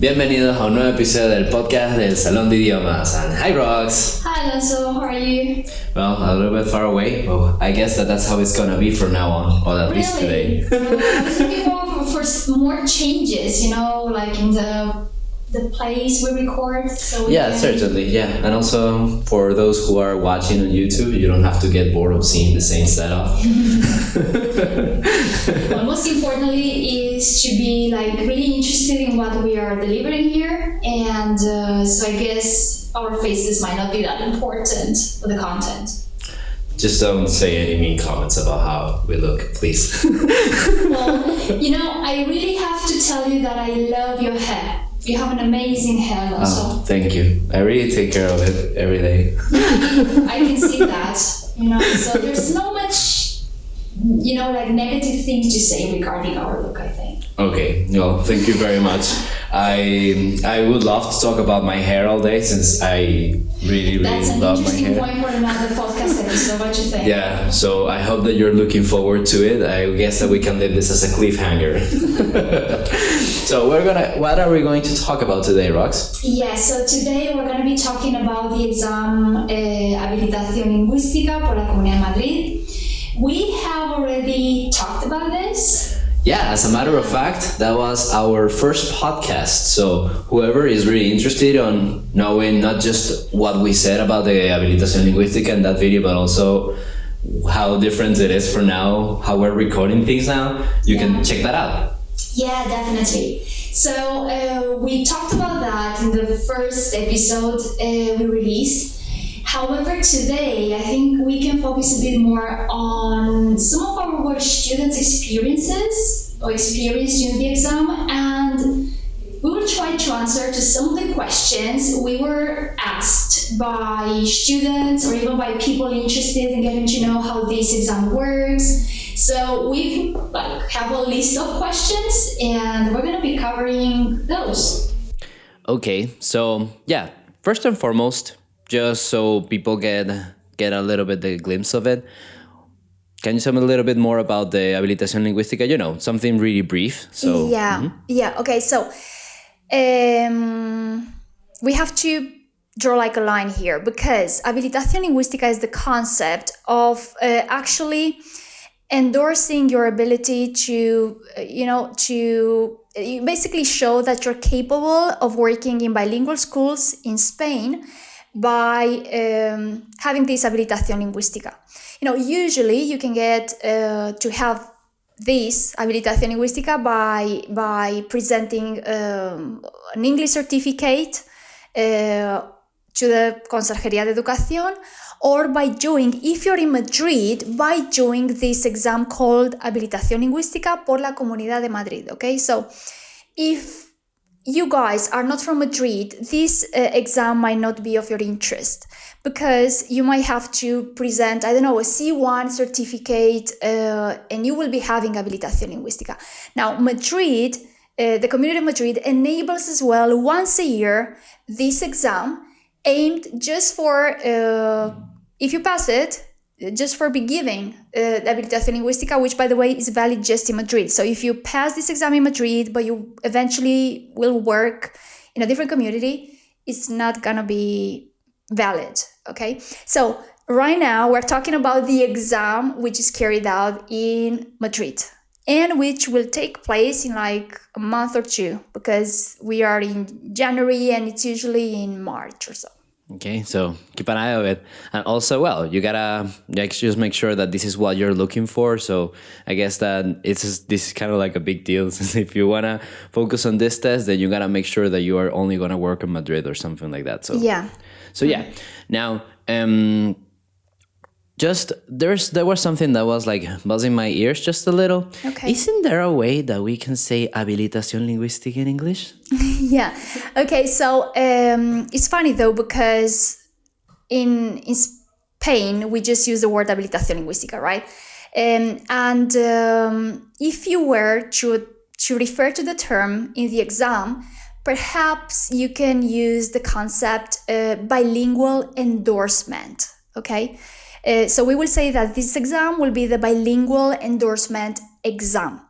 Bienvenidos a un nuevo episodio del podcast del Salón de Idiomas. And hi, Rox. Hi, Alonso. How are you? Well, a little bit far away. Well, I guess that's how it's gonna be from now on, or at least today. I was looking for more changes, like in the place we record. So Certainly, yeah. And also for those who are watching on YouTube, you don't have to get bored of seeing the same setup. Well, most importantly is to be really interested in what we are delivering here, and so I guess our faces might not be that important for the content. Just don't say any mean comments about how we look, please. Well, I really have to tell you that I love your hair. You have an amazing hair, Alonso. Oh, thank you. I really take care of it every day. I can see that, so there's no much, negative things to say regarding our look, I think. Okay, well, thank you very much. I would love to talk about my hair all day since I really love my hair. That's an interesting point for another podcast episode. What do you think? Yeah, so I hope that you're looking forward to it. I guess that we can leave this as a cliffhanger. So what are we going to talk about today, Rox? Yeah, so today we're going to be talking about the exam Habilitación Lingüística por la Comunidad de Madrid. We have already talked about this. Yeah, as a matter of fact, that was our first podcast. So whoever is really interested on knowing not just what we said about the Habilitación Lingüística in that video, but also how different it is for now, how we're recording things now, you can check that out. Yeah, definitely. So we talked about that in the first episode we released. However, today I think we can focus a bit more on some of our students' experiences or experience during the exam, and we will try to answer to some of the questions we were asked by students or even by people interested in getting to know how this exam works. So we have a list of questions and we're going to be covering those. Okay, so yeah, first and foremost, just so people get a little bit the glimpse of it, can you tell me a little bit more about the Habilitación Lingüística? Something really brief. So Yeah. Okay. So we have to draw a line here because Habilitación Lingüística is the concept of actually endorsing your ability to basically show that you're capable of working in bilingual schools in Spain by having this Habilitación Lingüística. Usually you can get to have this Habilitación Lingüística by presenting an English certificate to the Conserjería de Educación, or by doing, if you're in Madrid, by doing this exam called Habilitación Lingüística por la Comunidad de Madrid, okay? So if you guys are not from Madrid, this exam might not be of your interest because you might have to present, a C1 certificate and you will be having Habilitación Lingüística. Now, Madrid, the Community of Madrid enables as well once a year this exam aimed just for, if you pass it, just for be giving the Habilitación Lingüística, which by the way is valid just in Madrid. So if you pass this exam in Madrid, but you eventually will work in a different community, it's not gonna be valid, okay? So right now we're talking about the exam which is carried out in Madrid and which will take place in a month or two because we are in January and it's usually in March or so. Okay, so keep an eye on it. And also, you gotta just make sure that this is what you're looking for. So I guess that this is kind of like a big deal. Since if you wanna focus on this test, then you gotta make sure that you are only gonna work in Madrid or something like that. So yeah. Now, there was something that was buzzing my ears just a little. Okay. Isn't there a way that we can say Habilitación Lingüística in English? Yeah. Okay. So it's funny though because in Spain we just use the word Habilitación Lingüística, right? And if you were to refer to the term in the exam, perhaps you can use the concept bilingual endorsement. Okay. So we will say that this exam will be the bilingual endorsement exam.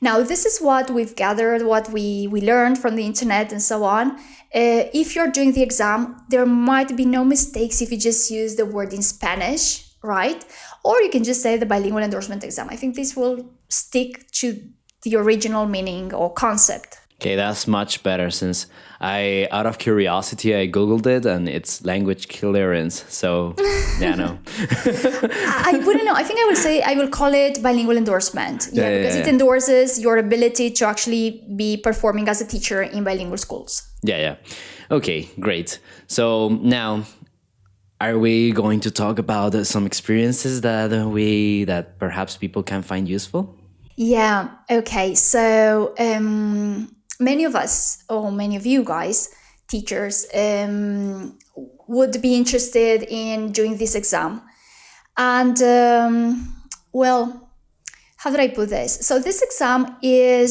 Now, this is what we've gathered, what we learned from the internet and so on. If you're doing the exam, there might be no mistakes if you just use the word in Spanish, right? Or you can just say the bilingual endorsement exam. I think this will stick to the original meaning or concept. Okay, that's much better since out of curiosity, I Googled it and it's language clearance. So, yeah, no. I wouldn't know. I think I will call it bilingual endorsement. Because it endorses your ability to actually be performing as a teacher in bilingual schools. Yeah. Okay, great. So now, are we going to talk about some experiences that perhaps people can find useful? Yeah, okay. So, many of us, or many of you guys, teachers, would be interested in doing this exam. And, well, how do I put this? So this exam it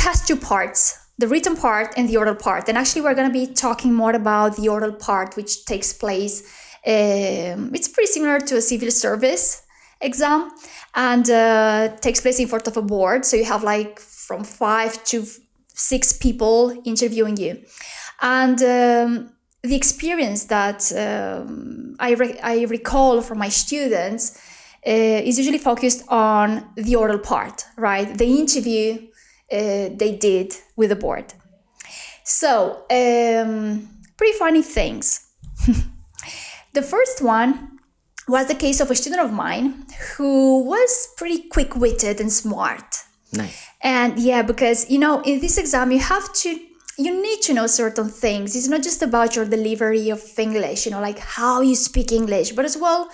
has two parts, the written part and the oral part. And actually, we're going to be talking more about the oral part, which takes place, it's pretty similar to a civil service exam, and takes place in front of a board. So you have like from 5 to 6 people interviewing you. And the experience that I recall from my students is usually focused on the oral part, right? The interview they did with the board. So, pretty funny things. The first one was the case of a student of mine who was pretty quick-witted and smart. Nice. And yeah, because, in this exam, you need to know certain things. It's not just about your delivery of English, like how you speak English, but as well,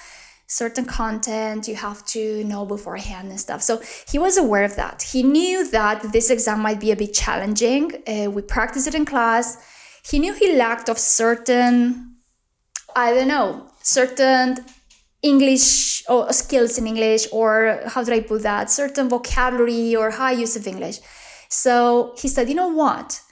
certain content you have to know beforehand and stuff. So he was aware of that. He knew that this exam might be a bit challenging. We practiced it in class. He knew he lacked of certain English or skills in English, or how did I put that? Certain vocabulary or high use of English. So he said, you know what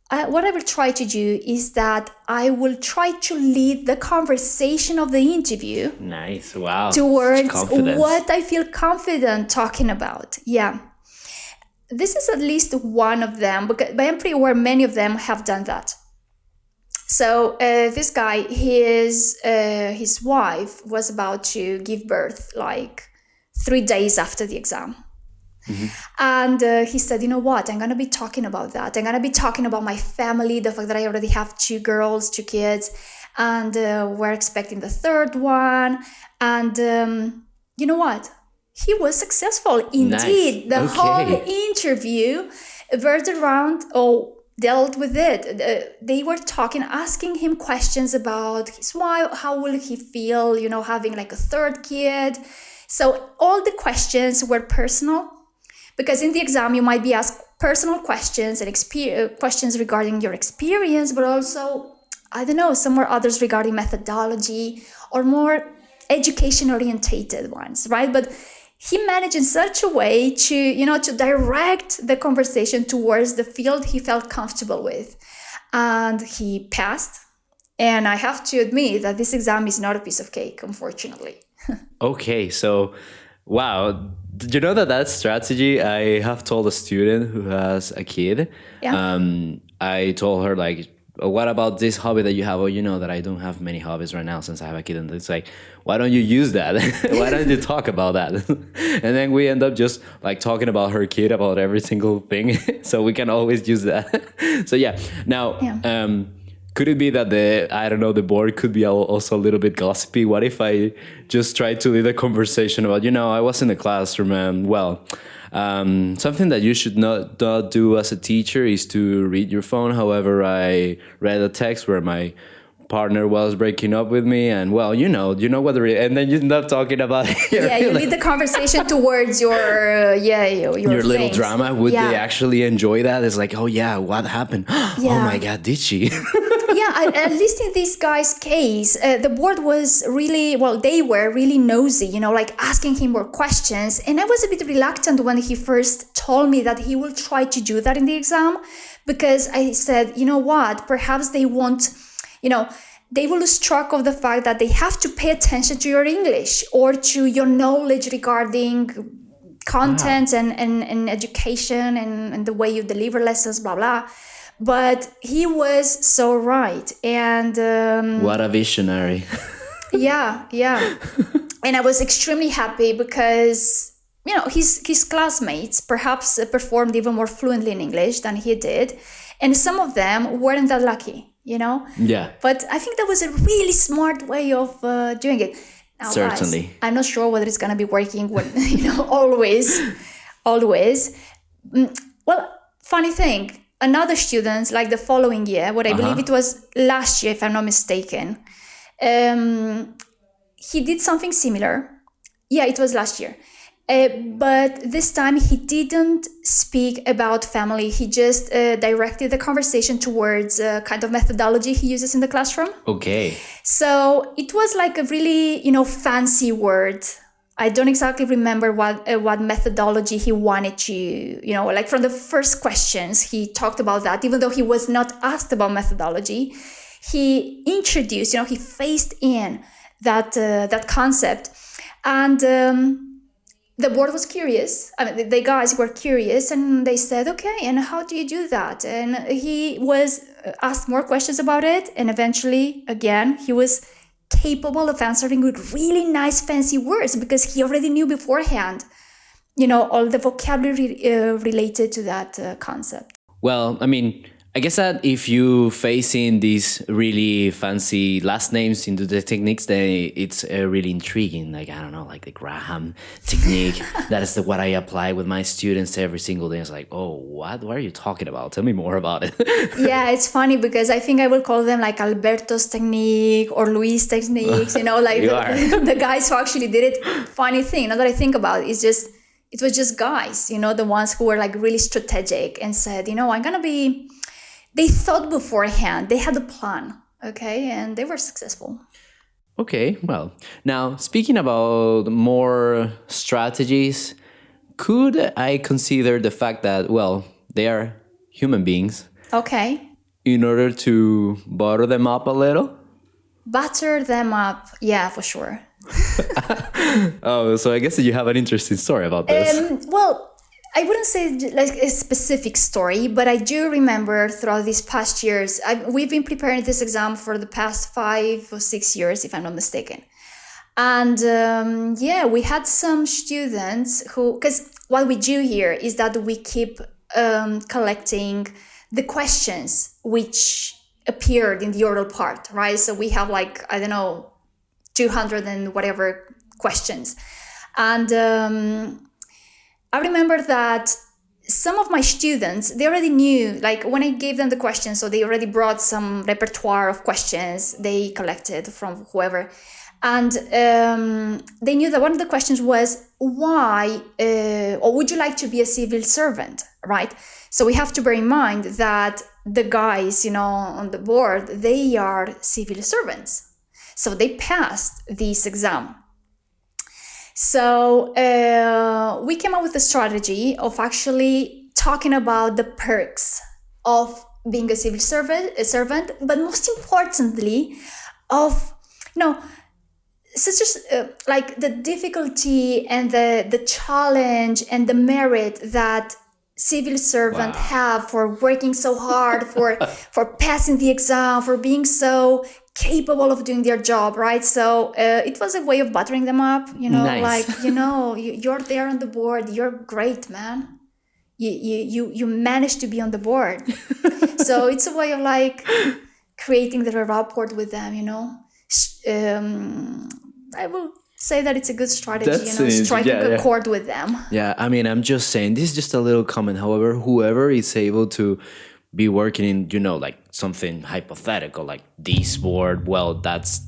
I will try to do is that I will try to lead the conversation of the interview. Nice. Wow. Towards what I feel confident talking about. Yeah. This is at least one of them, but I'm pretty aware many of them have done that. So this guy, his wife was about to give birth like 3 days after the exam. Mm-hmm. And he said, you know what, I'm going to be talking about that. I'm going to be talking about my family, the fact that I already have 2 girls, 2 kids, and we're expecting the 3rd one. And you know what? He was successful. Indeed, nice. The whole interview veered around dealt with it. They were talking, asking him questions about his wife, how will he feel, having like a 3rd kid. So all the questions were personal, because in the exam you might be asked personal questions and questions regarding your experience, but also, some more others regarding methodology or more education orientated ones, right? But he managed in such a way to direct the conversation towards the field he felt comfortable with. And he passed. And I have to admit that this exam is not a piece of cake, unfortunately. Okay, so, wow. Did you know that strategy I have told a student who has a kid? Yeah. I told her, like, what about this hobby that you have? Well, you know that I don't have many hobbies right now since I have a kid. And it's like, why don't you use that? Why don't you talk about that? And then we end up just like talking about her kid, about every single thing. So we can always use that. So yeah. Now, could it be that the board could be also a little bit gossipy? What if I just try to lead a conversation about, I was in the classroom and, something that you should not do as a teacher is to read your phone. However, I read a text where my partner was breaking up with me, and you know what and then you end up talking about it. You lead the conversation towards your little drama. Would they actually enjoy that? It's like, what happened? Oh my God, did she? Yeah, at least in this guy's case, the board was they were really nosy, like asking him more questions. And I was a bit reluctant when he first told me that he will try to do that in the exam, because I said, you know what, perhaps they won't, they will lose track of the fact that they have to pay attention to your English or to your knowledge regarding content and education and the way you deliver lessons, blah, blah. But he was so right. And what a visionary. yeah. And I was extremely happy because, his classmates perhaps performed even more fluently in English than he did. And some of them weren't that lucky, Yeah. But I think that was a really smart way of doing it. Now, Certainly. guys, I'm not sure whether it's going to be working when, always. Well, funny thing, another student, like the following year, what I believe it was last year, if I'm not mistaken, he did something similar. Yeah, it was last year. But this time he didn't speak about family. He just directed the conversation towards a kind of methodology he uses in the classroom. Okay. So it was like a really, fancy word. I don't exactly remember what methodology he wanted to, like from the first questions, he talked about that, even though he was not asked about methodology. He introduced, he phased in that concept. And the board was curious. I mean, the guys were curious and they said, okay, and how do you do that? And he was asked more questions about it. And eventually, again, he was capable of answering with really nice, fancy words because he already knew beforehand, all the vocabulary related to that concept. Well, I mean, I guess that if you face in these really fancy last names into the techniques, then it's really intriguing. Like, I don't know, like the Graham technique. That is what I apply with my students every single day. It's like, oh, what are you talking about? Tell me more about it. Yeah, it's funny because I think I will call them like Alberto's technique or Luis techniques, like the guys who actually did it. Funny thing, now that I think about it, it was just guys, the ones who were like really strategic and said, I'm going to be... They thought beforehand, they had a plan, okay? And they were successful. Okay, well, now speaking about more strategies, could I consider the fact that, well, they are human beings? Okay. In order to butter them up a little? Butter them up, yeah, for sure. Oh, so I guess that you have an interesting story about this. Well, I wouldn't say like a specific story, but I do remember throughout these past years, we've been preparing this exam for the past 5 or 6 years, if I'm not mistaken. And we had some students who, because what we do here is that we keep collecting the questions which appeared in the oral part, right? So we have 200 and whatever questions. And I remember that some of my students, they already knew, like when I gave them the questions, so they already brought some repertoire of questions they collected from whoever. And they knew that one of the questions was, why, or would you like to be a civil servant, right? So we have to bear in mind that the guys, on the board, they are civil servants. So they passed this exam. So we came up with a strategy of actually talking about the perks of being a civil servant, but most importantly, of such as like the difficulty and the challenge and the merit that civil servants have for working so hard, for passing the exam, for being so capable of doing their job, right? So it was a way of buttering them up, Nice. you're there on the board, you're great, man. You managed to be on the board. So it's a way of creating the rapport with them, I will say that it's a good strategy, striking a chord with them. Yeah, I mean, I'm just saying, this is just a little comment. However, whoever is able to be working in, something hypothetical, like this board, well, that's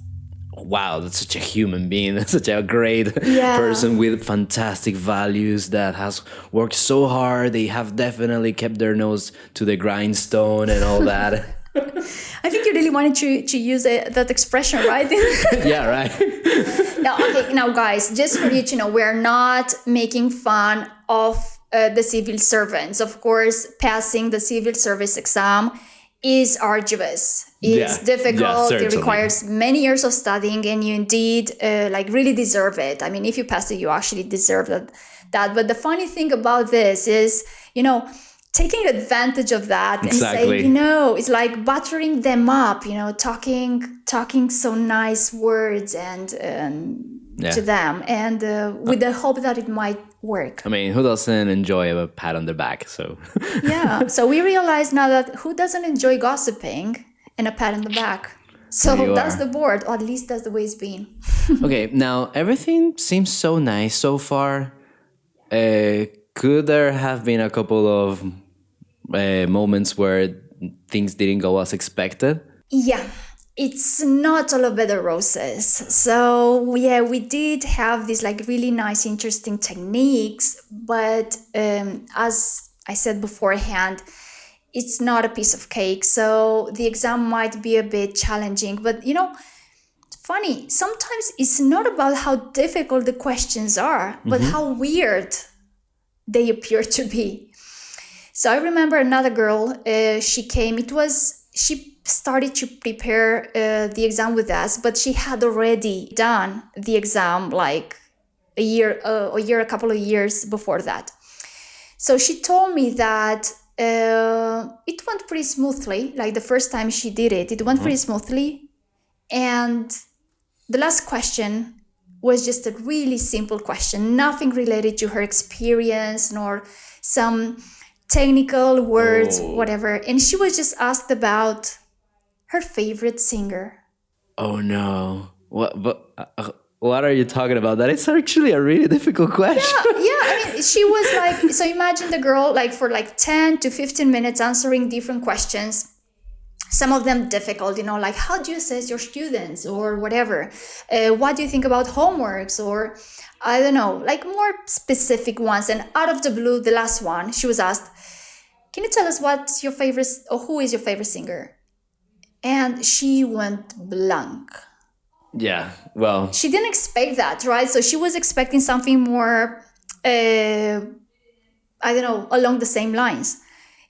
such a human being. That's such a great person with fantastic values that has worked so hard. They have definitely kept their nose to the grindstone and all that. I think you really wanted to use that expression, right? Yeah, right. Now, guys, just for you to know, we're not making fun of the civil servants. Of course, passing the civil service exam is arduous. It's difficult. It requires many years of studying, and you indeed really deserve it. I mean, if you pass it, you actually deserve that. But the funny thing about this is, taking advantage of that and saying, it's like buttering them up, talking so nice words and to them, and with the hope that it might work. I mean, who doesn't enjoy a pat on the back? So yeah. So we realize now that who doesn't enjoy gossiping and a pat on the back? So that's the board, or at least that's the way it's been. Okay, now everything seems so nice so far. Could there have been a couple of moments where things didn't go as expected? Yeah, it's not all a bed of roses. So yeah, we did have these like really nice, interesting techniques, but as I said beforehand, it's not a piece of cake. So the exam might be a bit challenging, but funny, sometimes it's not about how difficult the questions are, but how weird they appear to be. So I remember another girl, she started to prepare the exam with us, but she had already done the exam like a couple of years before that. So she told me that it went pretty smoothly. Like the first time she did it, it went pretty smoothly. And the last question was just a really simple question, nothing related to her experience nor some technical words, whatever. And she was just asked about her favorite singer. Oh no. What are you talking about? That is actually a really difficult question. Yeah. I mean, she was like, so imagine the girl like for like 10 to 15 minutes answering different questions. Some of them difficult, like how do you assess your students or whatever? What do you think about homeworks? Or I don't know, like more specific ones. And out of the blue, the last one, she was asked, can you tell us what's your favorite or who is your favorite singer? And she went blank. Yeah, well. She didn't expect that, right? So she was expecting something more, along the same lines.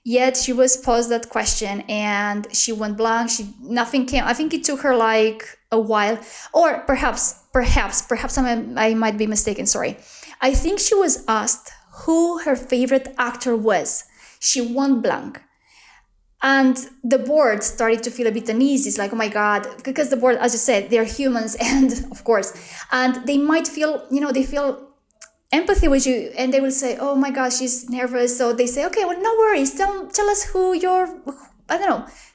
Yet she was posed that question and she went blank. Nothing came. I think it took her like a while, or perhaps I might be mistaken. Sorry. I think she was asked who her favorite actor was. She went blank. And the board started to feel a bit uneasy. It's like, oh my God, because the board, as you said, they're humans, and of course, and they might feel, they feel empathy with you, and they will say, oh my gosh, she's nervous. So they say, okay, well, no worries. Tell us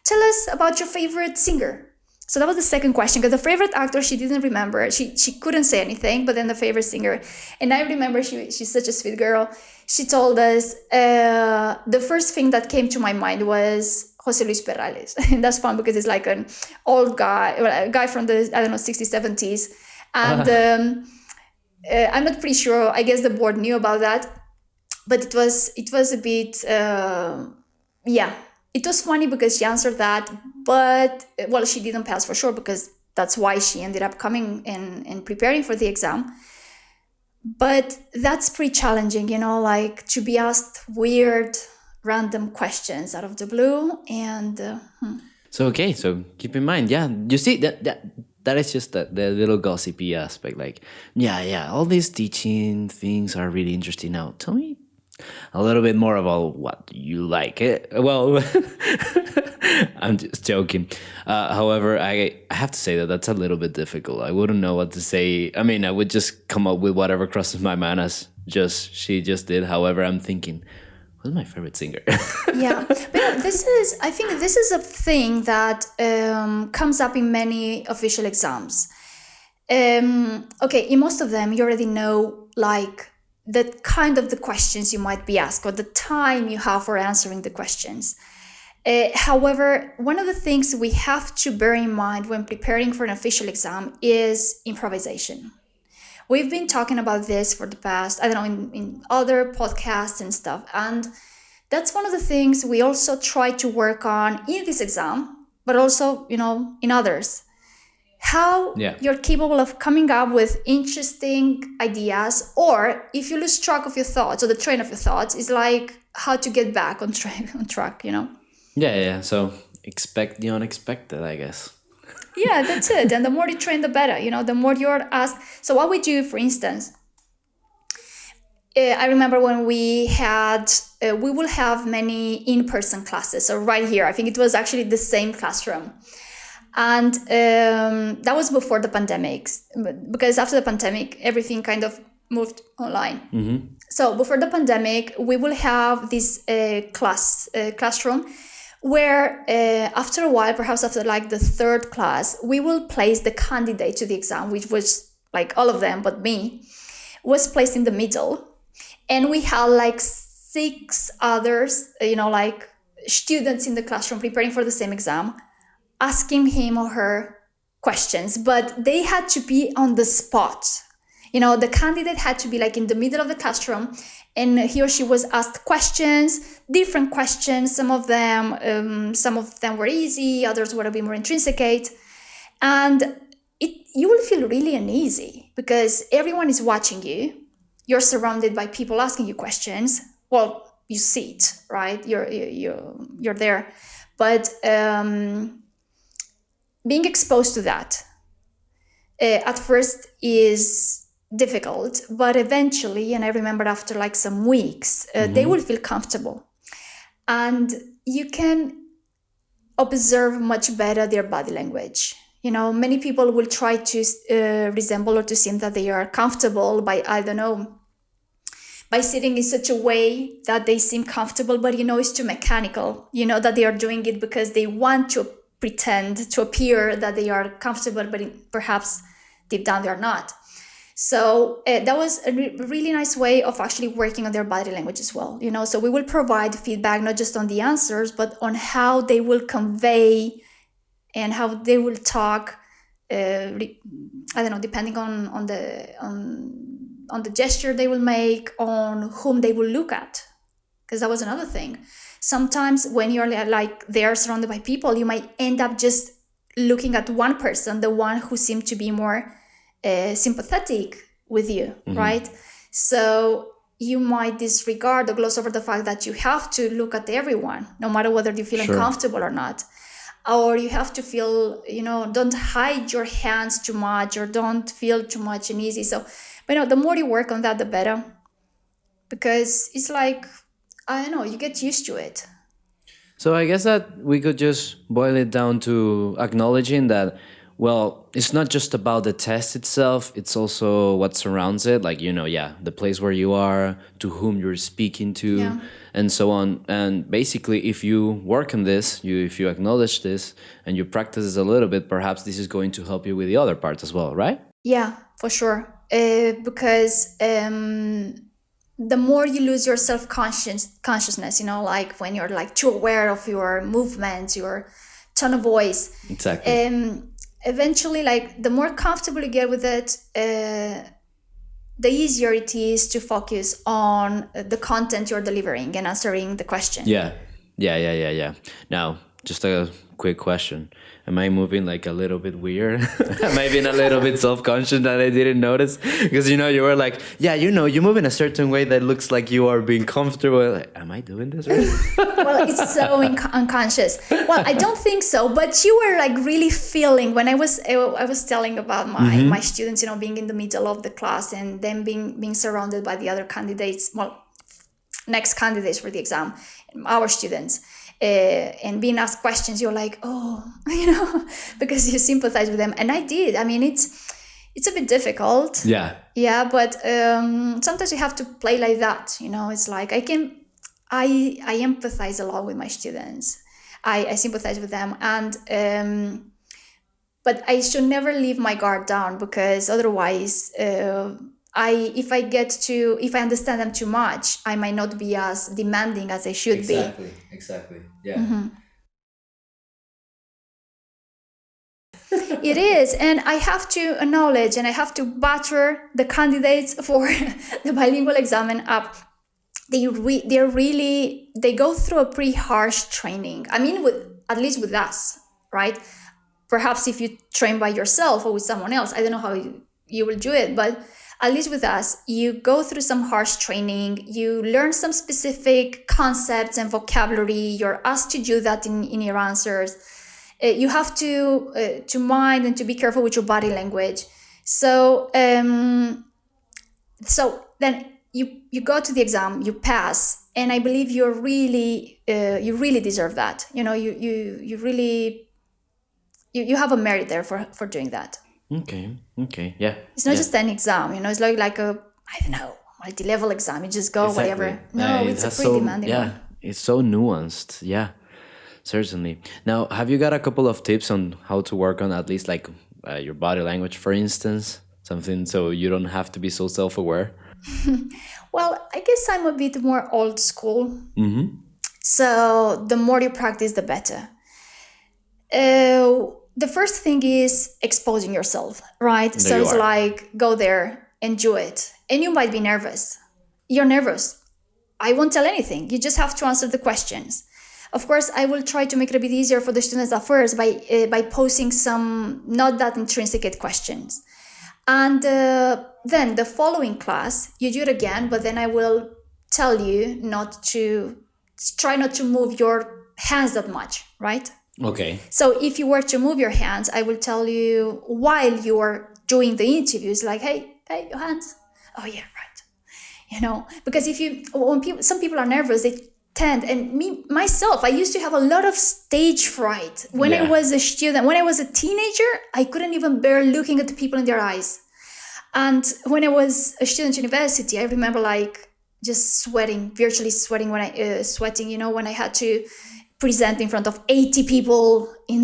tell us about your favorite singer. So that was the second question, because the favorite actor, she didn't remember. She couldn't say anything, but then the favorite singer. And I remember she's such a sweet girl. She told us, the first thing that came to my mind was Jose Luis Perales. And that's fun because it's like an old guy, a guy from the, 60s, 70s. And I'm not pretty sure. I guess the board knew about that. But it was a bit, It was funny because she answered that, but, she didn't pass for sure because that's why she ended up coming and preparing for the exam. But that's pretty challenging, like to be asked weird, random questions out of the blue. And So keep in mind, you see that is just the little gossipy aspect. Like, all these teaching things are really interesting. Now, tell me a little bit more about what you like. Well, I'm just joking. However, I have to say that that's a little bit difficult. I wouldn't know what to say. I mean, I would just come up with whatever crosses my mind as she just did. However, I'm thinking, who's my favorite singer? Yeah, but I think this is a thing that comes up in many official exams. In most of them, you already know, like, the kind of the questions you might be asked or the time you have for answering the questions. However, one of the things we have to bear in mind when preparing for an official exam is improvisation. We've been talking about this for the past, in other podcasts and stuff. And that's one of the things we also try to work on in this exam, but also, in others. How you're capable of coming up with interesting ideas, or if you lose track of your thoughts or the train of your thoughts, is like how to get back on track. Yeah. So expect the unexpected, I guess. Yeah, that's it. And the more you train, the better. The more you're asked. So what we do, for instance, I remember when we will have many in-person classes. So right here, I think it was actually the same classroom. And that was before the pandemic, because after the pandemic, everything kind of moved online. Mm-hmm. So before the pandemic, we will have this classroom where after a while, perhaps after like the third class, we will place the candidate to the exam, which was like all of them, but me, was placed in the middle. And we had like 6 others, like students in the classroom preparing for the same exam, asking him or her questions, but they had to be on the spot. The candidate had to be like in the middle of the classroom, and he or she was asked questions, different questions. Some of them were easy, others were a bit more intricate, and you will feel really uneasy because everyone is watching you. You're surrounded by people asking you questions. Well, you see it, right? You're there, but being exposed to that at first is difficult, but eventually, and I remember after like some weeks, they will feel comfortable, and you can observe much better their body language. Many people will try to resemble or to seem that they are comfortable by, by sitting in such a way that they seem comfortable, but it's too mechanical. That they are doing it because they want to pretend to appear that they are comfortable, but perhaps deep down they are not. So that was a really nice way of actually working on their body language as well. So we will provide feedback not just on the answers, but on how they will convey and how they will talk. Depending on the gesture they will make, on whom they will look at, because that was another thing. Sometimes when you're like there surrounded by people, you might end up just looking at one person, the one who seemed to be more sympathetic with you, right? So you might disregard or gloss over the fact that you have to look at everyone, no matter whether you feel uncomfortable or not. Or you have to feel, don't hide your hands too much, or don't feel too much uneasy. So, but the more you work on that, the better. Because it's like, you get used to it. So I guess that we could just boil it down to acknowledging that, well, it's not just about the test itself, it's also what surrounds it. Like, the place where you are, to whom you're speaking to, and so on. And basically, if you work on this, if you acknowledge this and you practice this a little bit, perhaps this is going to help you with the other parts as well, right? Yeah, for sure. Because the more you lose your consciousness, like when you're like too aware of your movements, your tone of voice. Exactly. Eventually, like the more comfortable you get with it, the easier it is to focus on the content you're delivering and answering the question. Yeah. Now, just a quick question. Am I moving like a little bit weird? Am I being a little bit self-conscious that I didn't notice? Because, you were like, you move in a certain way that looks like you are being comfortable. Like, am I doing this right? Well, it's so unconscious. Well, I don't think so, but you were like really feeling when I was telling about my students, being in the middle of the class and then being surrounded by the other candidates, next candidates for the exam, our students. And being asked questions, you're like, because you sympathize with them. And I did. I mean, it's a bit difficult. Yeah. Yeah, but sometimes you have to play like that. It's like I empathize a lot with my students. I sympathize with them, and but I should never leave my guard down, because otherwise, if I understand them too much, I might not be as demanding as I should be. Exactly. Yeah. It is, and I have to acknowledge and I have to batter the candidates for the bilingual examen up. They go through a pretty harsh training. I mean, at least with us, right? Perhaps if you train by yourself or with someone else, I don't know how you will do it, but at least with us, you go through some harsh training, you learn some specific concepts and vocabulary, you're asked to do that in your answers. You have to mind and to be careful with your body language. So then you go to the exam, you pass, and I believe you really deserve that. You really have a merit there for doing that. Okay, yeah. It's not yeah. just an exam, it's like a, I don't know, multi-level exam. You just go, Exactly. whatever. No, It it's a has pretty demanding yeah, one. it's so nuanced. Yeah, certainly. Now, have you got a couple of tips on how to work on at least like your body language, for instance? Something so you don't have to be so self-aware? Well, I guess I'm a bit more old school. Mm-hmm. So the more you practice, the better. The first thing is exposing yourself, right? There So you it's are. like, go there and do it. And you might be nervous. You're nervous. I won't tell anything. You just have to answer the questions. Of course, I will try to make it a bit easier for the students at first by posing some not that intrinsic questions. And then the following class, you do it again, but then I will tell you try not to move your hands that much, right? Okay. So if you were to move your hands, I will tell you while you are doing the interviews, like, hey, your hands. Oh yeah, right. Because some people are nervous, they tend, and myself, I used to have a lot of stage fright. When I Yeah. was a student, when I was a teenager, I couldn't even bear looking at the people in their eyes. And when I was a student at university, I remember like just virtually sweating when I had to present in front of 80 people in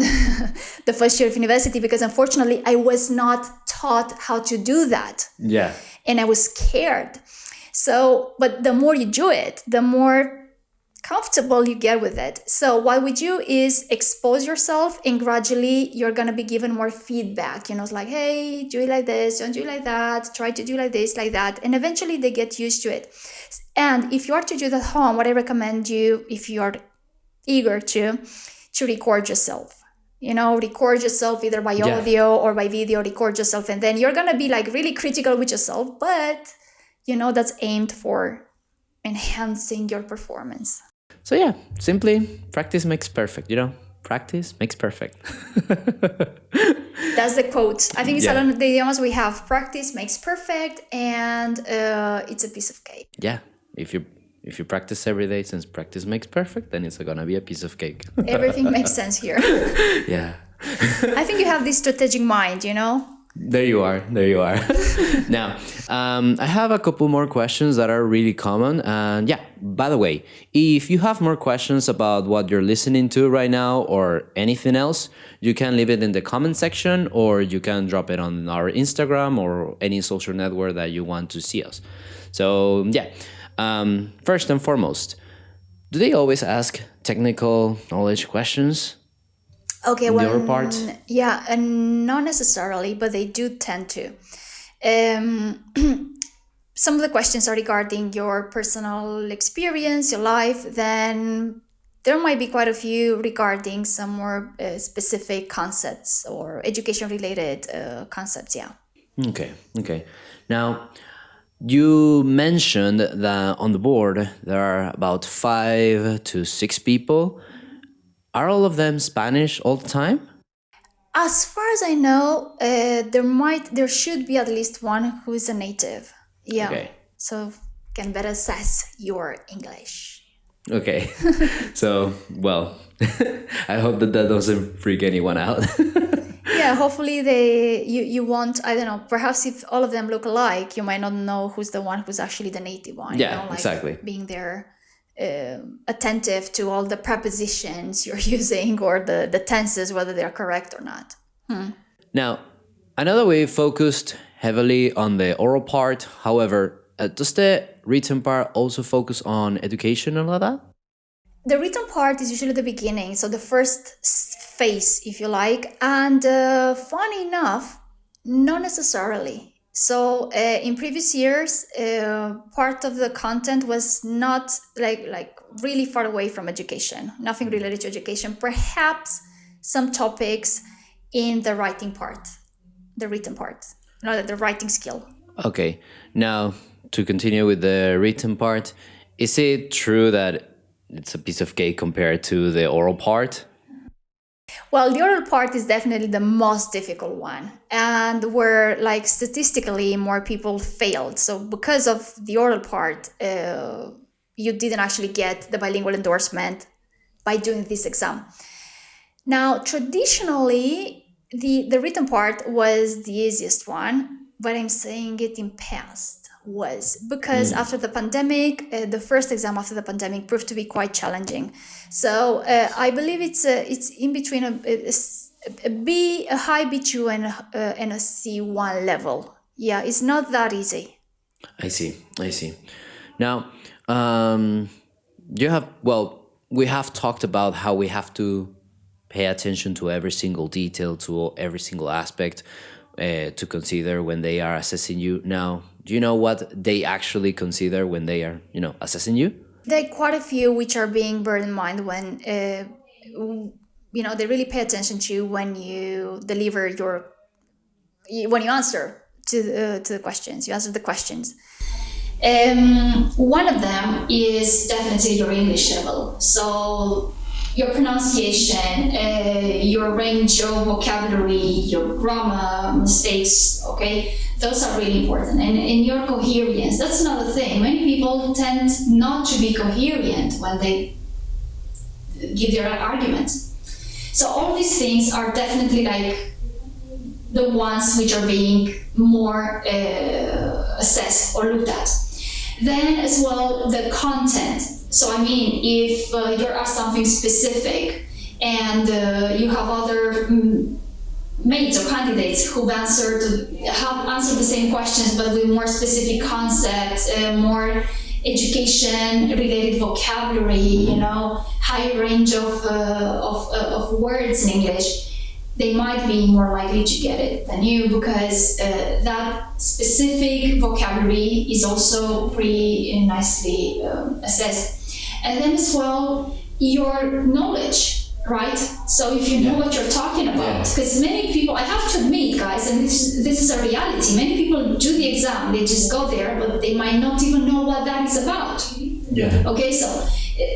the first year of university, because unfortunately I was not taught how to do that. Yeah. And I was scared. So, but the more you do it, the more comfortable you get with it. So what we do is expose yourself, and gradually you're going to be given more feedback. It's like, hey, do it like this, don't do it like that, try to do like this, like that. And eventually they get used to it. And if you are to do that at home, what I recommend you, if you are eager to record yourself. Record yourself either by Yeah. audio or by video, record yourself. And then you're going to be like really critical with yourself, but that's aimed for enhancing your performance. So yeah, simply practice makes perfect. Practice makes perfect. That's the quote. I think in Yeah. Salón de Idiomas we have practice makes perfect, and it's a piece of cake. Yeah, if you practice every day, since practice makes perfect, then it's gonna be a piece of cake. Everything makes sense here. Yeah. I think you have this strategic mind, There you are. Now, I have a couple more questions that are really common. And yeah, by the way, if you have more questions about what you're listening to right now or anything else, you can leave it in the comment section, or you can drop it on our Instagram or any social network that you want to see us. So yeah, first and foremost, do they always ask technical knowledge questions? Okay, The other part? Yeah, and not necessarily, but they do tend to. Some of the questions are regarding your personal experience, your life. Then there might be quite a few regarding some more specific concepts or education-related concepts. Yeah. Okay. Now, you mentioned that on the board there are about 5 to 6 people. Are all of them Spanish all the time? As far as I know, there should be at least one who is a native. Yeah. Okay. So can better assess your English. Okay. So, well, I hope that doesn't freak anyone out. Yeah, hopefully you won't, I don't know, perhaps if all of them look alike, you might not know who's the one who's actually the native one. Yeah, exactly. Being there attentive to all the prepositions you're using or the tenses, whether they're correct or not. Now, I know that we focused heavily on the oral part. However, does the written part also focus on education and all that? The written part is usually the beginning, so the first phase, if you like. And funny enough, not necessarily. So in previous years, part of the content was not like really far away from education, nothing related to education. Perhaps some topics in the writing part, the written part, not the writing skill. Okay. Now, to continue with the written part, is it true that it's a piece of cake compared to the oral part? Well, the oral part is definitely the most difficult one, and where like statistically more people failed. So because of the oral part, you didn't actually get the bilingual endorsement by doing this exam. Now, traditionally, the written part was the easiest one, but I'm saying it in past was because after the pandemic, the first exam after the pandemic proved to be quite challenging. So I believe it's in between a B, a high B2 and a C1 level. Yeah, it's not that easy. I see. Now, we have talked about how we have to pay attention to every single detail, to every single aspect to consider when they are assessing you. Now, do you know what they actually consider when they are, assessing you? There are quite a few which are being borne in mind when, they really pay attention to when you deliver when you answer to the questions, you answer the questions. One of them is definitely your English level. So your pronunciation, your range of vocabulary, your grammar, mistakes, okay? Those are really important. And your coherence, that's another thing. Many people tend not to be coherent when they give their arguments. So all these things are definitely like the ones which are being more assessed or looked at. Then as well, the content. So I mean, if you're asked something specific and you have other mates or candidates who've answered the same questions but with more specific concepts, more education-related vocabulary, higher range of words in English, they might be more likely to get it than you because that specific vocabulary is also pretty nicely assessed. And then as well, your knowledge, right? So if you know what you're talking about, because many people, I have to admit, guys, and this is a reality, many people do the exam, they just go there, but they might not even know what that is about. Yeah. Okay, so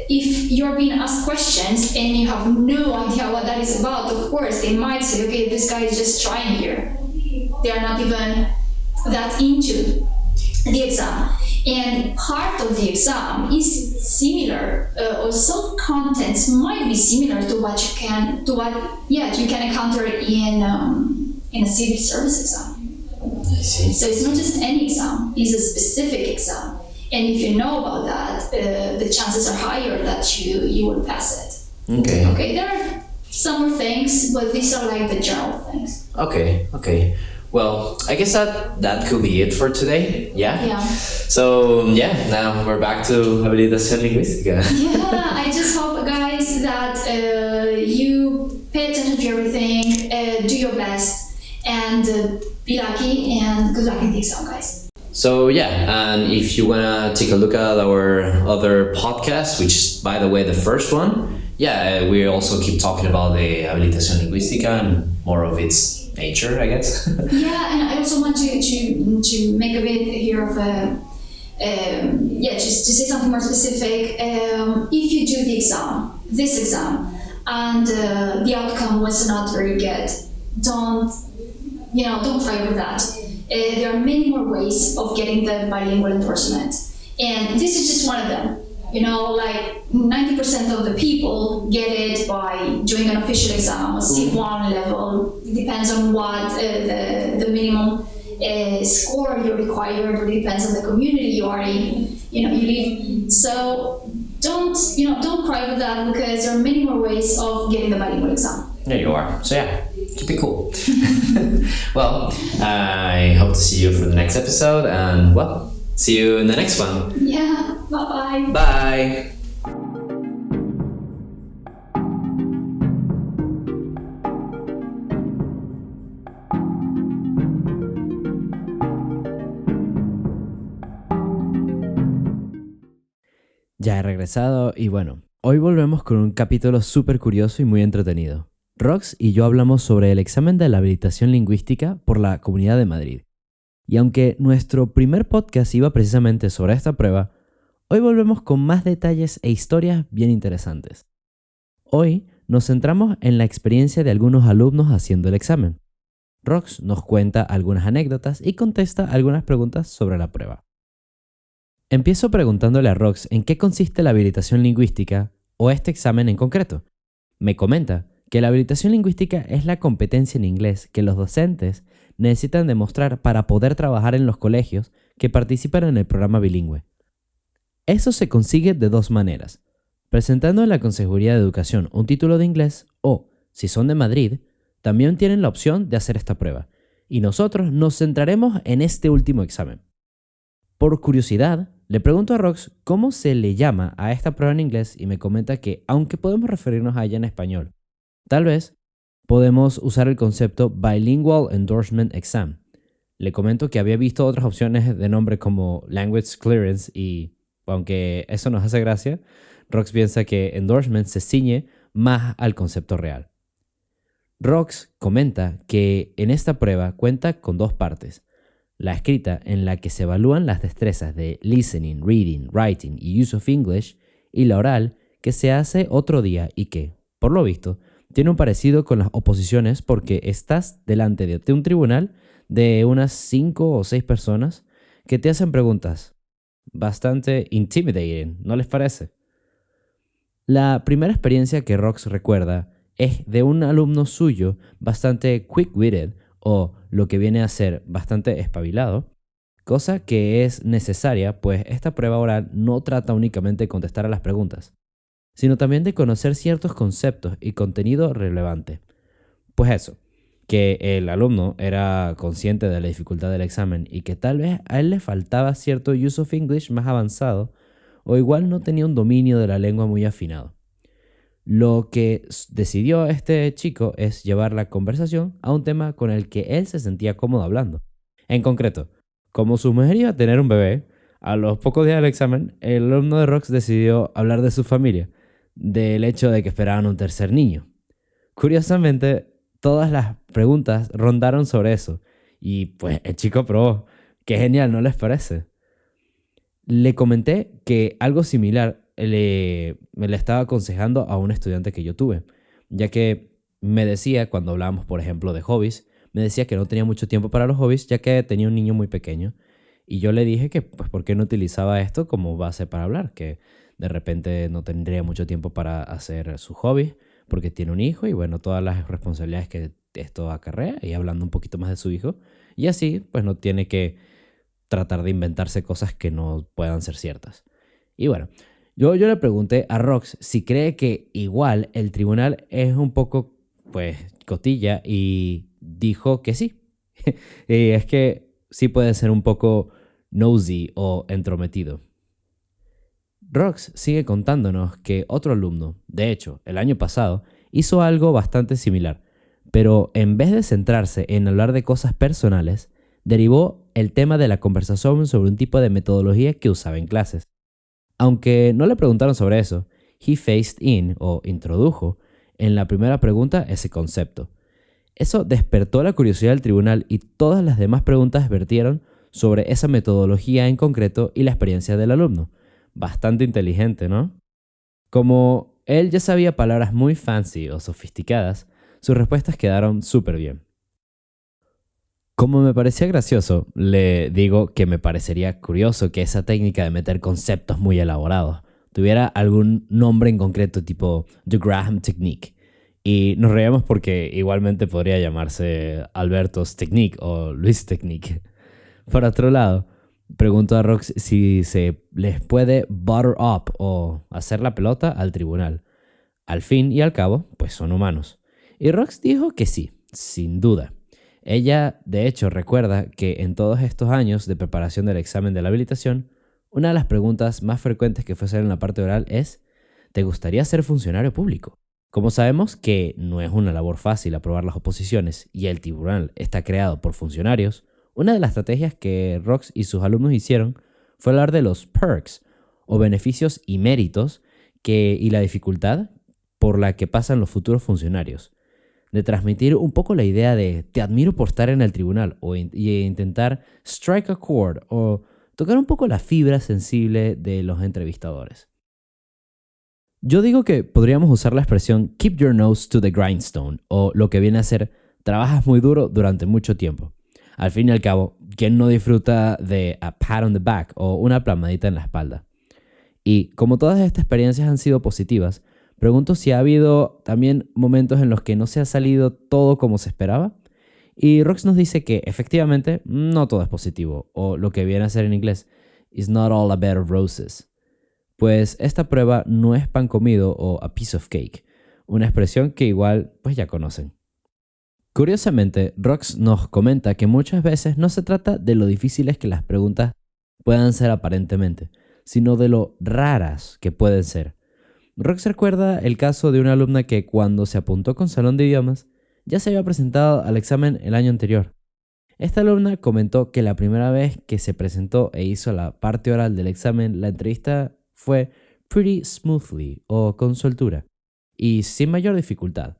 if you're being asked questions and you have no idea what that is about, of course, they might say, okay, this guy is just trying here. They are not even that into the exam. And part of the exam is similar, or some contents might be similar to what you can encounter in a civil service exam. I see. So it's not just any exam; it's a specific exam. And if you know about that, the chances are higher that you will pass it. Okay. Okay. There are some more things, but these are like the general things. Okay. Well, I guess that could be it for today. Yeah. So now we're back to Habilitación Lingüística. Yeah, I just hope, guys, that you pay attention to everything, do your best, and be lucky, and good luck in the exam, guys. So and if you wanna take a look at our other podcast, which is, by the way, the first one, we also keep talking about the Habilitación Lingüística and more of its nature, I guess. Yeah, and I also want to make a bit here of just to say something more specific. If you do this exam, and the outcome was not very good, don't cry over that. There are many more ways of getting the bilingual endorsement, and this is just one of them. Like 90% of the people get it by doing an official exam, a C1 level. It depends on what the minimum score you're required, or it depends on the community you are in. You live. So don't cry over that because there are many more ways of getting the bilingual exam. There you are. So keep it cool. Well, I hope to see you for the next episode, and see you in the next one. Yeah. Bye-bye. Bye. Ya he regresado y hoy volvemos con un capítulo súper curioso y muy entretenido. Rox y yo hablamos sobre el examen de la habilitación lingüística por la Comunidad de Madrid. Y aunque nuestro primer podcast iba precisamente sobre esta prueba, hoy volvemos con más detalles e historias bien interesantes. Hoy nos centramos en la experiencia de algunos alumnos haciendo el examen. Rox nos cuenta algunas anécdotas y contesta algunas preguntas sobre la prueba. Empiezo preguntándole a Rox en qué consiste la habilitación lingüística o este examen en concreto. Me comenta que la habilitación lingüística es la competencia en inglés que los docentes necesitan demostrar para poder trabajar en los colegios que participan en el programa bilingüe. Eso se consigue de dos maneras: presentando en la Conserjería de Educación un título de inglés o, si son de Madrid, también tienen la opción de hacer esta prueba, y nosotros nos centraremos en este último examen. Por curiosidad, le pregunto a Rox cómo se le llama a esta prueba en inglés y me comenta que, aunque podemos referirnos a ella en español, tal vez podemos usar el concepto Bilingual Endorsement Exam. Le comento que había visto otras opciones de nombre como Language Clearance y, aunque eso nos hace gracia, Rox piensa que endorsement se ciñe más al concepto real. Rox comenta que en esta prueba cuenta con dos partes: la escrita, en la que se evalúan las destrezas de listening, reading, writing y use of English, y la oral, que se hace otro día y que, por lo visto, tiene un parecido con las oposiciones porque estás delante de un tribunal de unas 5 o 6 personas que te hacen preguntas bastante intimidating, ¿no les parece? La primera experiencia que Rox recuerda es de un alumno suyo bastante quick-witted, o lo que viene a ser bastante espabilado, cosa que es necesaria pues esta prueba oral no trata únicamente de contestar a las preguntas, sino también de conocer ciertos conceptos y contenido relevante. Pues eso, que el alumno era consciente de la dificultad del examen y que tal vez a él le faltaba cierto use of English más avanzado, o igual no tenía un dominio de la lengua muy afinado. Lo que decidió este chico es llevar la conversación a un tema con el que él se sentía cómodo hablando. En concreto, como su mujer iba a tener un bebé, a los pocos días del examen, el alumno de Rox decidió hablar de su familia, del hecho de que esperaban un tercer niño. Curiosamente, todas las preguntas rondaron sobre eso, y pues el chico aprobó. ¡Qué genial!, ¿no les parece? Le comenté que algo similar me le estaba aconsejando a un estudiante que yo tuve, ya que me decía, cuando hablábamos, por ejemplo, de hobbies, me decía que no tenía mucho tiempo para los hobbies, ya que tenía un niño muy pequeño. Y yo le dije que, pues, ¿por qué no utilizaba esto como base para hablar? Que de repente no tendría mucho tiempo para hacer sus hobbies, porque tiene un hijo y, bueno, todas las responsabilidades que esto acarrea, y hablando un poquito más de su hijo. Y así, pues, no tiene que tratar de inventarse cosas que no puedan ser ciertas. Y bueno, yo le pregunté a Rox si cree que igual el tribunal es un poco, pues, cotilla, y dijo que sí. Y es que sí puede ser un poco nosy o entrometido. Rox sigue contándonos que otro alumno, de hecho, el año pasado, hizo algo bastante similar, pero en vez de centrarse en hablar de cosas personales, derivó el tema de la conversación sobre un tipo de metodología que usaba en clases. Aunque no le preguntaron sobre eso, he faced in, o introdujo, en la primera pregunta ese concepto. Eso despertó la curiosidad del tribunal y todas las demás preguntas vertieron sobre esa metodología en concreto y la experiencia del alumno. Bastante inteligente, ¿no? Como él ya sabía palabras muy fancy o sofisticadas, sus respuestas quedaron súper bien. Como me parecía gracioso, le digo que me parecería curioso que esa técnica de meter conceptos muy elaborados tuviera algún nombre en concreto, tipo The Graham Technique. Y nos reíamos porque igualmente podría llamarse Alberto's Technique o Luis Technique. Por otro lado, pregunto a Rox si se les puede butter up o hacer la pelota al tribunal. Al fin y al cabo, pues son humanos. Y Rox dijo que sí, sin duda. Ella, de hecho, recuerda que en todos estos años de preparación del examen de la habilitación, una de las preguntas más frecuentes que fue hacer en la parte oral es: ¿te gustaría ser funcionario público? Como sabemos que no es una labor fácil aprobar las oposiciones y el tribunal está creado por funcionarios, una de las estrategias que Rox y sus alumnos hicieron fue hablar de los perks o beneficios y méritos y la dificultad por la que pasan los futuros funcionarios, de transmitir un poco la idea de te admiro por estar en el tribunal y intentar strike a chord o tocar un poco la fibra sensible de los entrevistadores. Yo digo que podríamos usar la expresión keep your nose to the grindstone, o lo que viene a ser trabajas muy duro durante mucho tiempo. Al fin y al cabo, ¿quién no disfruta de a pat on the back o una palmadita en la espalda? Y como todas estas experiencias han sido positivas, pregunto si ha habido también momentos en los que no se ha salido todo como se esperaba. Y Rox nos dice que efectivamente no todo es positivo, o lo que viene a ser en inglés, it's not all a bed of roses. Pues esta prueba no es pan comido o a piece of cake, una expresión que igual pues ya conocen. Curiosamente, Rox nos comenta que muchas veces no se trata de lo difíciles que las preguntas puedan ser aparentemente, sino de lo raras que pueden ser. Rox recuerda el caso de una alumna que cuando se apuntó con Salón de Idiomas ya se había presentado al examen el año anterior. Esta alumna comentó que la primera vez que se presentó e hizo la parte oral del examen, la entrevista fue pretty smoothly o con soltura y sin mayor dificultad.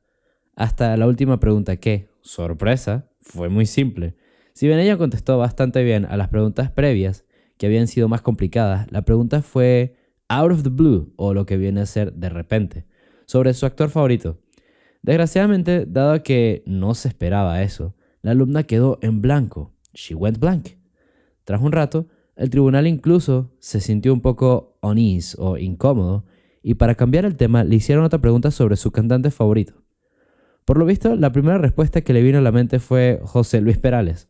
Hasta la última pregunta que, sorpresa, fue muy simple. Si bien ella contestó bastante bien a las preguntas previas, que habían sido más complicadas, la pregunta fue out of the blue, o lo que viene a ser de repente, sobre su actor favorito. Desgraciadamente, dado que no se esperaba eso, la alumna quedó en blanco. She went blank. Tras un rato, el tribunal incluso se sintió un poco uneasy o incómodo, y para cambiar el tema le hicieron otra pregunta sobre su cantante favorito. Por lo visto, la primera respuesta que le vino a la mente fue José Luis Perales,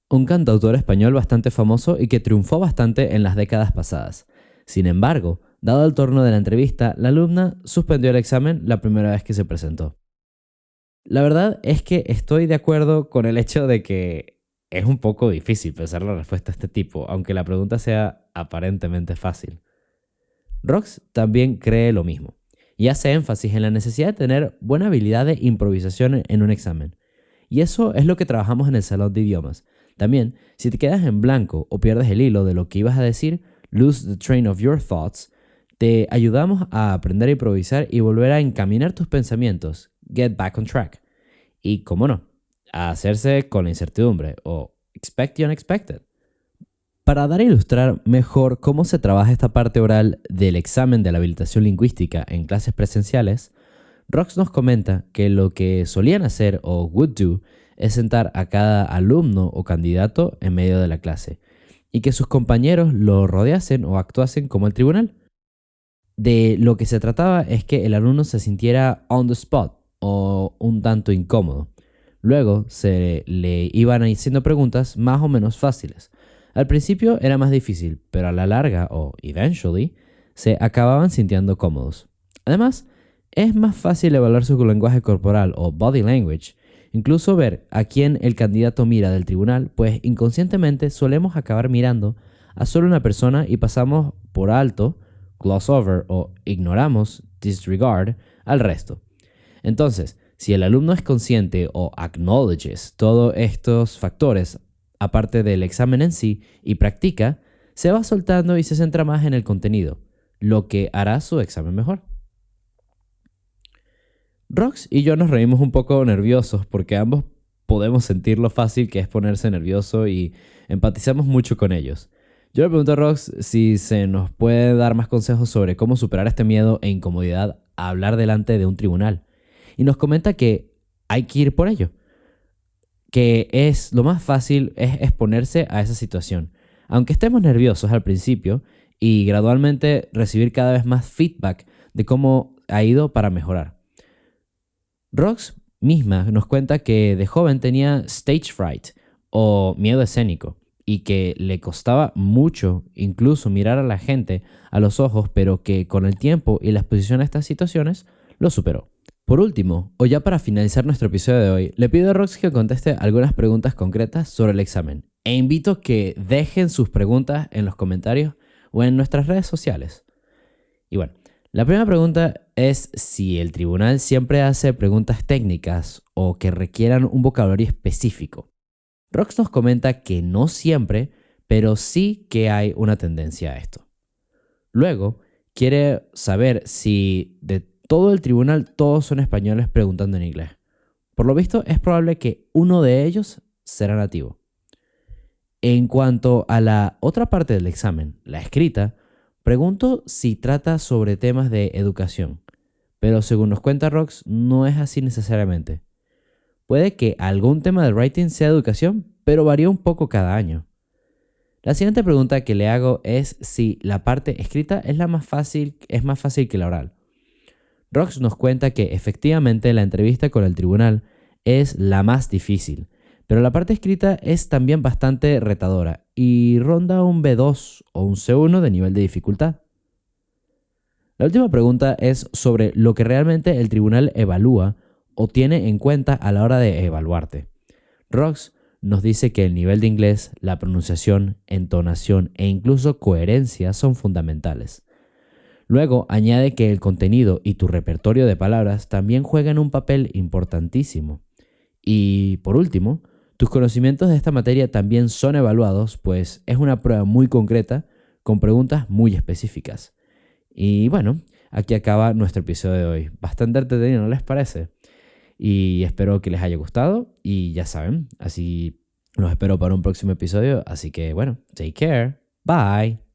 un cantautor español bastante famoso y que triunfó bastante en las décadas pasadas. Sin embargo, dado el torno de la entrevista, la alumna suspendió el examen la primera vez que se presentó. La verdad es que estoy de acuerdo con el hecho de que es un poco difícil pensar la respuesta a este tipo, aunque la pregunta sea aparentemente fácil. Rox también cree lo mismo y hace énfasis en la necesidad de tener buena habilidad de improvisación en un examen. Y eso es lo que trabajamos en el Salón de Idiomas. También, si te quedas en blanco o pierdes el hilo de lo que ibas a decir, lose the train of your thoughts, te ayudamos a aprender a improvisar y volver a encaminar tus pensamientos, get back on track. Y, cómo no, a hacerse con la incertidumbre o expect the unexpected. Para dar a ilustrar mejor cómo se trabaja esta parte oral del examen de la habilitación lingüística en clases presenciales, Rox nos comenta que lo que solían hacer o would do es sentar a cada alumno o candidato en medio de la clase y que sus compañeros lo rodeasen o actuasen como el tribunal. De lo que se trataba es que el alumno se sintiera on the spot o un tanto incómodo. Luego se le iban haciendo preguntas más o menos fáciles. Al principio era más difícil, pero a la larga, o eventually, se acababan sintiendo cómodos. Además, es más fácil evaluar su lenguaje corporal o body language, incluso ver a quién el candidato mira del tribunal, pues inconscientemente solemos acabar mirando a solo una persona y pasamos por alto, gloss over o ignoramos, disregard, al resto. Entonces, si el alumno es consciente o acknowledges todos estos factores, aparte del examen en sí, y practica, se va soltando y se centra más en el contenido, lo que hará su examen mejor. Rox y yo nos reímos un poco nerviosos porque ambos podemos sentir lo fácil que es ponerse nervioso y empatizamos mucho con ellos. Yo le pregunto a Rox si se nos puede dar más consejos sobre cómo superar este miedo e incomodidad a hablar delante de un tribunal. Y nos comenta que hay que ir por ello, que es lo más fácil es exponerse a esa situación. Aunque estemos nerviosos al principio y gradualmente recibir cada vez más feedback de cómo ha ido para mejorar. Rox misma nos cuenta que de joven tenía stage fright o miedo escénico y que le costaba mucho incluso mirar a la gente a los ojos, pero que con el tiempo y la exposición a estas situaciones lo superó. Por último, o ya para finalizar nuestro episodio de hoy, le pido a Rox que conteste algunas preguntas concretas sobre el examen e invito que dejen sus preguntas en los comentarios o en nuestras redes sociales. Y bueno, la primera pregunta es si el tribunal siempre hace preguntas técnicas o que requieran un vocabulario específico. Rox nos comenta que no siempre, pero sí que hay una tendencia a esto. Luego, quiere saber si de todo el tribunal todos son españoles preguntando en inglés. Por lo visto, es probable que uno de ellos será nativo. En cuanto a la otra parte del examen, la escrita, Pregunto si trata sobre temas de educación, pero según nos cuenta Rox, no es así necesariamente. Puede que algún tema de writing sea educación, pero varía un poco cada año. La siguiente pregunta que le hago es si la parte escrita es más fácil que la oral. Rox nos cuenta que efectivamente la entrevista con el tribunal es la más difícil, pero la parte escrita es también bastante retadora y ronda un B2 o un C1 de nivel de dificultad. La última pregunta es sobre lo que realmente el tribunal evalúa o tiene en cuenta a la hora de evaluarte. Rox nos dice que el nivel de inglés, la pronunciación, entonación e incluso coherencia son fundamentales. Luego añade que el contenido y tu repertorio de palabras también juegan un papel importantísimo. Y por último, tus conocimientos de esta materia también son evaluados, pues es una prueba muy concreta con preguntas muy específicas. Y bueno, aquí acaba nuestro episodio de hoy. Bastante entretenido, ¿no les parece? Y espero que les haya gustado y ya saben, así los espero para un próximo episodio. Así que bueno, take care. Bye.